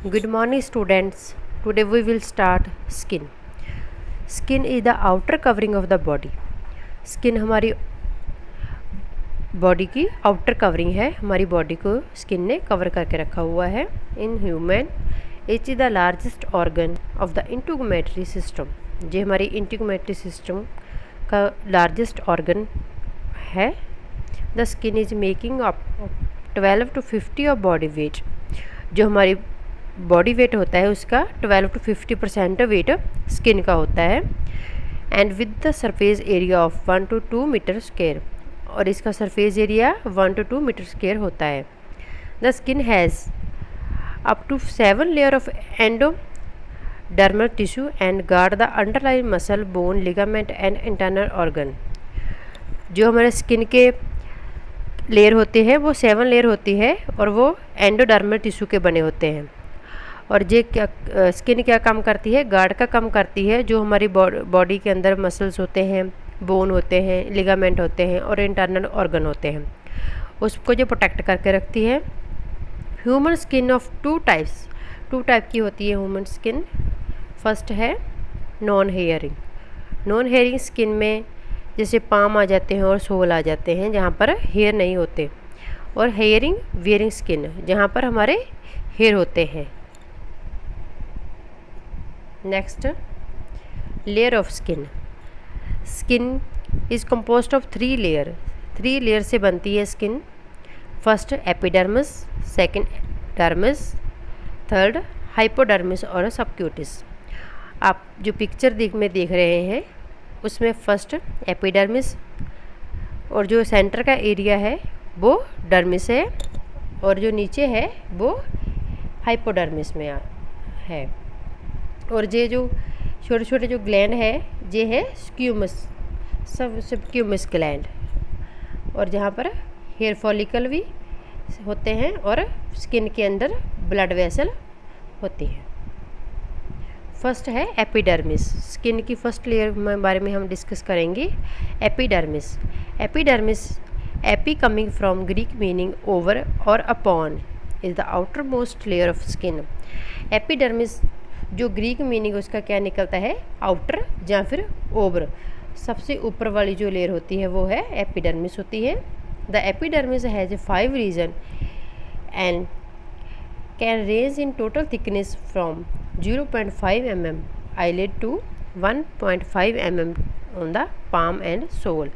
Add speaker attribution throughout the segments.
Speaker 1: Good morning students. Today we will start skin. Skin is the outer covering of the body. Skin हमारी body की outer covering है, हमारी body को skin ने cover करके रखा हुआ है. In human it is the largest organ of the integumentary system. ये हमारी इंटीगुमेटरी सिस्टम का लार्जेस्ट ऑर्गन है. The skin is making up 12 to 50 of body weight. जो हमारी बॉडी वेट होता है उसका 12 to 50% वेट स्किन का होता है. And with the surface area of 1 to 2 meter square. और इसका surface area 1 to 2 meter square होता है. The skin has up to 7 layer of endodermal tissue and guard the underline muscle, bone, ligament and internal organ. जो हमारे skin के layer होते हैं वो 7 लेयर होती है और वो एंडोडर्मल टिश्यू के बने होते हैं. और ये क्या स्किन क्या काम करती है? गार्ड का काम करती है. जो हमारी बॉडी के अंदर मसल्स होते हैं, बोन होते हैं, लिगामेंट होते हैं और इंटरनल ऑर्गन होते हैं, उसको जो प्रोटेक्ट करके रखती है. Human skin of two type की होती है ह्यूमन स्किन. फर्स्ट है non hairing. Non hairing skin में जैसे पाम आ जाते हैं और सोल आ जाते हैं जहाँ पर हेयर नहीं होते. और हेयरिंग वियरिंग स्किन जहाँ पर हमारे हेयर होते हैं. Next, layer of skin. Skin is compost of 3 layer से बनती है skin. First epidermis, second dermis, third hypodermis और सबक्यूटिस. आप जो पिक्चर में देख रहे हैं उसमें फर्स्ट एपिडर्मिस और जो सेंटर का एरिया है वो डर्मिस है और जो नीचे है वो हाइपोडर्मिस में है. और ये जो छोटे छोटे जो ग्लैंड है ये है स्क्यूमस, सबक्यूमस ग्लैंड. और जहाँ पर हेयर फॉलिकल भी होते हैं और स्किन के अंदर ब्लड वेसल होती है. फर्स्ट है एपिडर्मिस. स्किन की फर्स्ट लेयर के बारे में हम डिस्कस करेंगे. Epidermis. Epidermis, epi coming from Greek meaning over और upon, is the outermost layer of skin. Epidermis जो ग्रीक मीनिंग उसका क्या निकलता है? आउटर या फिर ओवर. सबसे ऊपर वाली जो लेयर होती है वो है एपिडर्मिस होती है. The epidermis has a 5 region and can range in total thickness from 0.5 mm eyelid to 1.5 mm on the palm and sole.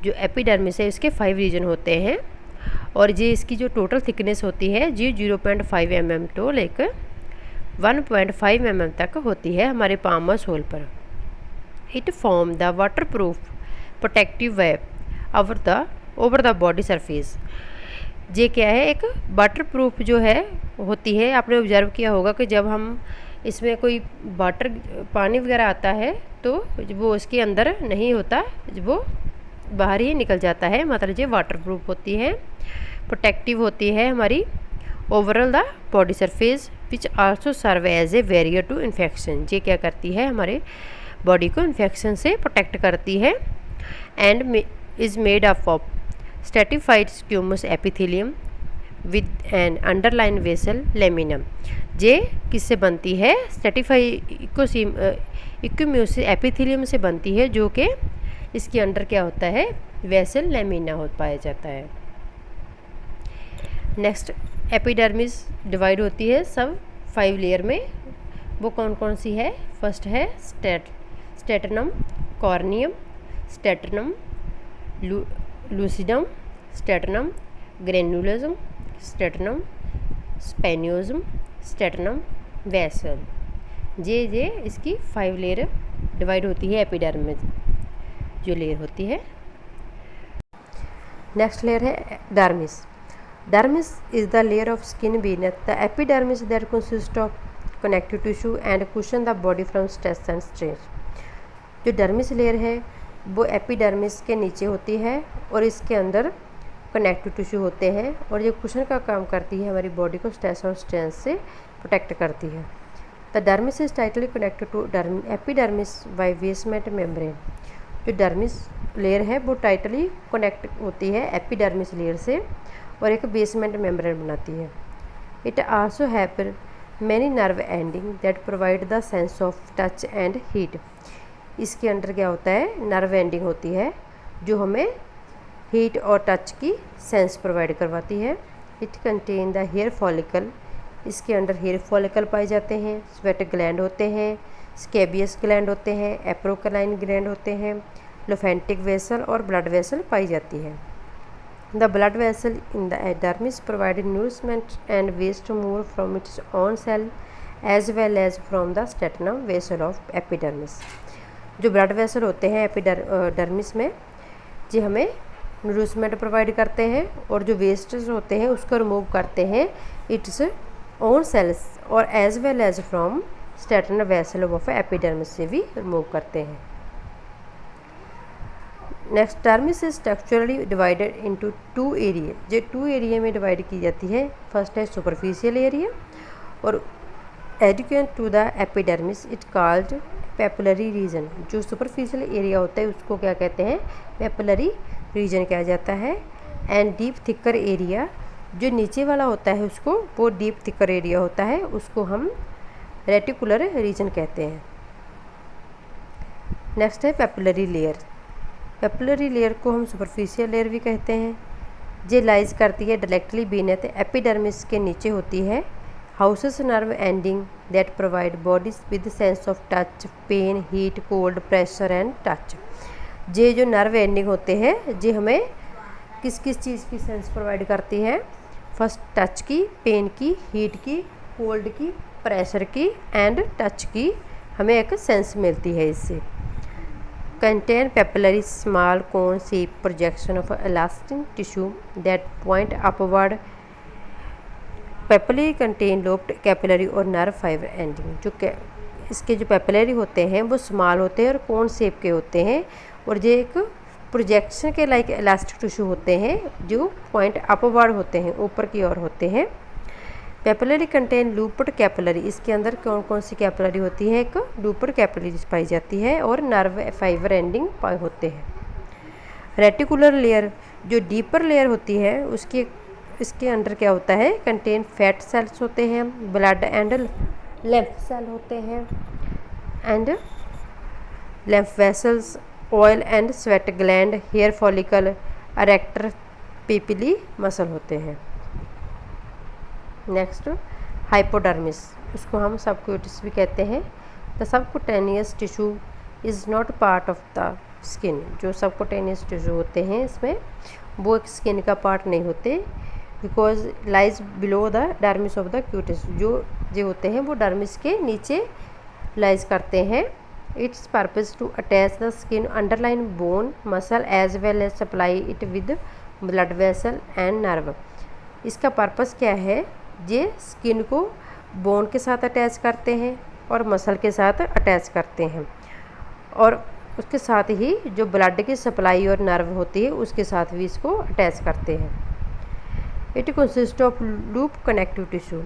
Speaker 1: जो एपिडर्मिस है इसके 5 रीजन होते हैं और ये इसकी जो टोटल थिकनेस होती है ये 0.5 mm तो लेकर 1.5 mm तक होती है हमारे पाम और सोल पर. It form the water proof protective web over the body surface. ये क्या है? एक वाटर प्रूफ जो है होती है. आपने ऑब्जर्व किया होगा कि जब हम इसमें कोई वाटर पानी वगैरह आता है तो वो उसके अंदर नहीं होता, वो बाहर ही निकल जाता है. मतलब ये वाटर प्रूफ होती है, प्रोटेक्टिव होती है हमारी overall the body surface, which also serve as a barrier to infection. ये क्या करती है? हमारे बॉडी को इन्फेक्शन से प्रोटेक्ट करती है. And is made up of stratified squamous epithelium with an underlying basal lamina. ये किससे बनती है? इक्यूम्यूस एपिथेलियम से बनती है जो कि इसके अंडर क्या होता है? वेसल लेमिना हो पाया जाता है. नेक्स्ट, एपिडर्मिस डिवाइड होती है सब 5 लेयर में. वो कौन कौन सी है? फर्स्ट है स्टेटनम, कॉर्नियम, स्टेटनम लूसिडम, स्टेटनम ग्रेनुलोसम, स्टेटनम स्पेनियोसम, स्टेटनम वेसल. ये इसकी 5 लेयर डिवाइड होती है एपिडर्मिस जो लेयर होती है. नेक्स्ट लेयर है dermis. Dermis is the layer of skin beneath the epidermis that consists of connective tissue and cushion the body from stress and strain. जो dermis layer है वो epidermis के नीचे होती है और इसके अंदर कनेक्टिव टिश्यू होते हैं और ये कुशन का काम करती है, हमारी बॉडी को स्ट्रेस और स्ट्रेन से प्रोटेक्ट करती है. The dermis is tightly connected to epidermis by basement membrane. जो डर्मिस लेयर है वो टाइटली कनेक्ट होती है एपिडर्मिस लेयर से और एक बेसमेंट मेम्ब्रेन बनाती है. It also have many nerve ending that provide the sense of touch and heat. इसके अंदर क्या होता है, नर्व एंडिंग होती है जो हमें हीट और टच की सेंस प्रोवाइड करवाती है। It contain the hair follicle, इसके अंदर हेयर फॉलिकल पाए जाते हैं, स्वेट ग्लैंड होते हैं, स्केबियस ग्लैंड होते हैं, एप्रोक्लाइन ग्लैंड होते हैं, लोफेंटिक वेसल और ब्लड वेसल पाई जाती है। The blood vessel in the dermis provide nourishment and waste move from its own cell as well as from the stratum basale of epidermis. जो ब्लड वेसल होते हैं epidermis में, जी हमें नूरिशमेंट provide करते हैं और जो वेस्टेज होते हैं उसको रिमूव करते हैं इट्स ओन सेल्स और एज वेल एज फ्रॉम स्टेटनल वेसल ऑफ एपिडर्मिस से भी रिमूव करते हैं। Next, dermis is structurally divided into 2 area. जो 2 एरिया में डिवाइड की जाती है। फर्स्ट है सुपरफिशियल एरिया और adjacent to the epidermis it called papillary region. जो सुपरफिशियल एरिया होता है उसको क्या कहते हैं, पेपिलरी रीजन कहा जाता है। एंड डीप थिकर एरिया, जो नीचे वाला होता है उसको, वो डीप थिकर एरिया होता है, उसको हम रेटिकुलर रीजन कहते हैं। नेक्स्ट है पेपिलरी लेयर। पेपिलरी लेयर को हम सुपरफिशियल लेयर भी कहते हैं। ये लाइज करती है डायरेक्टली बीनेथ एपिडर्मिस के नीचे होती है। Houses nerve ending that provide bodies with sense of touch, pain, heat, cold, pressure and touch. ये जो नर्व एंडिंग होते हैं ये हमें किस किस चीज़ की सेंस प्रोवाइड करती है। फर्स्ट टच की, पेन की, हीट की, कोल्ड की, प्रेशर की एंड टच की हमें एक सेंस मिलती है इससे। Contain papillary small cone shape projection of elastic tissue that point upward. Papillary contain lobed capillary और नर्व फाइबर एंडिंग। जो इसके जो पेपिलरी होते हैं वो स्मॉल होते हैं और कोन शेप के होते हैं और ये एक प्रोजेक्शन के लाइक इलास्टिक टिश्यू होते हैं जो पॉइंट अपवर्ड होते हैं, ऊपर की ओर होते हैं। Papillary contain looped capillary. इसके अंदर कौन कौन सी कैपिलरी होती है, एक लूप्ड कैपिलरी पाई जाती है और नर्व फाइबर एंडिंग पाए होते हैं। रेटिकुलर लेयर, जो डीपर लेयर होती है इसके अंदर क्या होता है, कंटेन फैट सेल्स होते हैं, ब्लड एंड lymph सेल होते हैं and lymph vessels, oil and sweat gland, hair follicle, arrector pili muscle होते हैं। नेक्स्ट हाइपोडर्मिस, उसको हम सबक्यूटिस भी कहते हैं। The subcutaneous tissue is not part of the skin. जो सबक्यूटेनियस टिश्यू होते हैं इसमें वो एक स्किन का पार्ट नहीं होते, because lies below the dermis of the Cutis. जो होते हैं वो डर्मिस के नीचे लाइज करते हैं। Its purpose to attach the skin underline bone muscle as well as supply it with blood vessel and nerve. इसका पर्पस क्या है, ये स्किन को बोन के साथ अटैच करते हैं और मसल के साथ अटैच करते हैं और उसके साथ ही जो ब्लड की सप्लाई और नर्व होती है उसके साथ भी इसको अटैच करते हैं। It consist of loose connective tissue,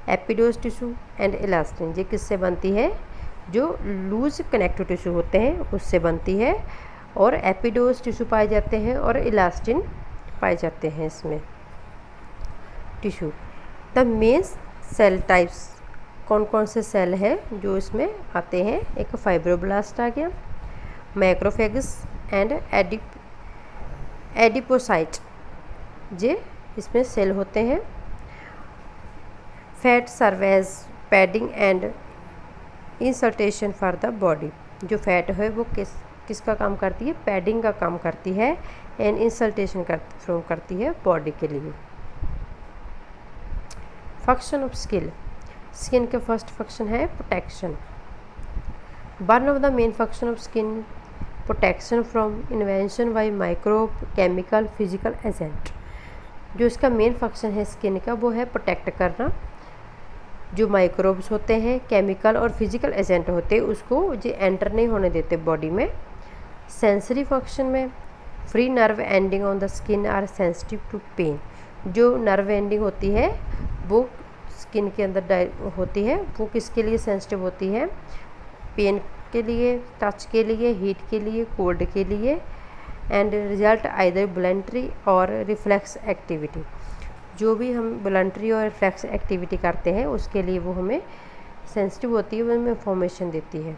Speaker 1: एपिडोस टिश्यू एंड इलास्टिन। ये किससे बनती है, जो लूज कनेक्टिव टिश्यू होते हैं उससे बनती है और एपिडोस टिश्यू पाए जाते हैं और इलास्टिन पाए जाते हैं इसमें tissue. The main cell types, कौन कौन से सेल हैं जो इसमें आते हैं, एक फाइब्रोब्लास्ट आ गया, मैक्रोफेगस एंड एडिपोसाइट, ये इसमें सेल होते हैं। Fat serve as padding and insulation for the body. जो फैट है वो किसका काम करती है, पैडिंग का काम करती है एंड इंसल्टेशन करती है बॉडी के लिए। फंक्शन ऑफ स्किन का फर्स्ट फंक्शन है protection. One of the main function of skin protection from invention by microbe, chemical, physical agent. जो इसका मेन फंक्शन है स्किन का वो है प्रोटेक्ट करना। जो माइक्रोब्स होते हैं, केमिकल और फिजिकल एजेंट होते हैं उसको ये एंटर नहीं होने देते बॉडी में। सेंसरी फंक्शन में free nerve ending on the skin are sensitive to pain. जो नर्व एंडिंग होती है वो स्किन के अंदर होती है, वो किसके लिए सेंसिटिव होती है, पेन के लिए, टच के लिए, हीट के लिए, कोल्ड के लिए एंड रिजल्ट आइदर वॉलंटरी और रिफ्लेक्स एक्टिविटी। जो भी हम वॉलंटरी और रिफ्लेक्स एक्टिविटी करते हैं उसके लिए वो हमें सेंसिटिव होती है, वो हमें इंफॉर्मेशन देती है।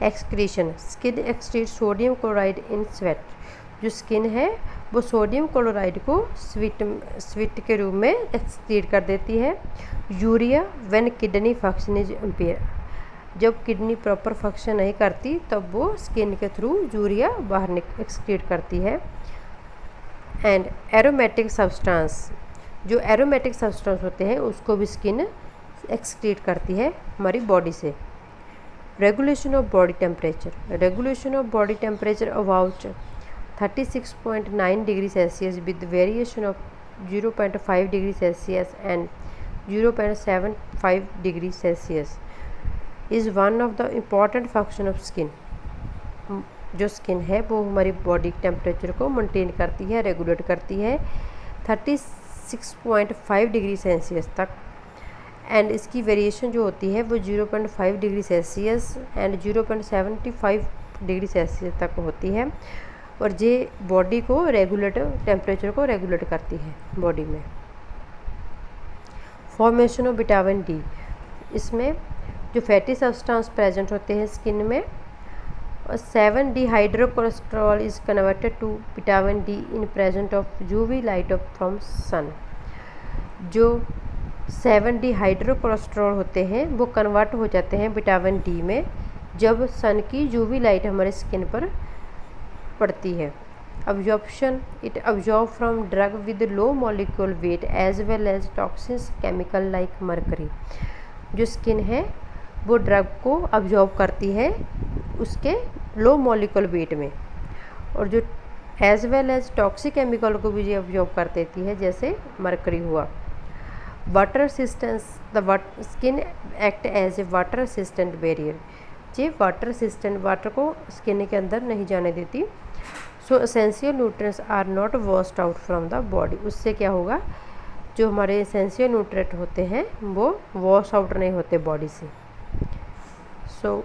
Speaker 1: Excretion, skin excrete sodium chloride in sweat. जो स्किन है वो सोडियम क्लोराइड को स्वीट के रूप में एक्सक्रीट कर देती है। Urea, when kidney function is empire, जब किडनी प्रॉपर फंक्शन नहीं करती तब वो स्किन के थ्रू यूरिया बाहर एक्सक्रीट करती है। एंड एरोमेटिक सब्सटेंस, जो एरोमेटिक सब्सटेंस होते हैं उसको भी स्किन एक्सक्रीट करती है हमारी बॉडी से। Regulation of body temperature, regulation of body temperature about 36.9 degree Celsius with variation of 0.5 degree Celsius and 0.75 degree Celsius is one of the important function of skin. जो skin है वो हमारी body temperature को maintain करती है, regulate करती है 36.5 degree Celsius तक, एंड इसकी वेरिएशन जो होती है वो 0.5 degree Celsius and 0.75 degree Celsius तक होती है, और ये बॉडी को रेगुलेट, टेम्परेचर को रेगुलेट करती है बॉडी में। फॉर्मेशन ऑफ विटामिन डी, इसमें जो फैटी सब्सटेंस प्रेजेंट होते हैं स्किन में, 7 dehydrocholesterol is converted to vitamin D in present of UV light of from sun. जो 7 डिहाइड्रोकोलेस्ट्रॉल होते हैं वो कन्वर्ट हो जाते हैं विटामिन डी में जब सन की यूवी लाइट हमारे स्किन पर पड़ती है। Absorption, it absorb from drug with low molecule weight as well as toxins chemical like mercury. जो स्किन है वो ड्रग को अब्जॉर्ब करती है उसके लो मॉलिक्यूल वेट में, और जो as well as toxic chemical को भी ये अब्जॉर्ब कर देती है, जैसे मरकरी हुआ। Water resistance, the skin act as a water resistant barrier, ये वाटर रेसिस्टेंट, वाटर को स्किन के अंदर नहीं जाने देती। So essential nutrients are not washed out from the body, उससे क्या होगा, जो हमारे एसेंशियल न्यूट्रिएंट होते हैं वो वॉश आउट नहीं होते बॉडी से। सो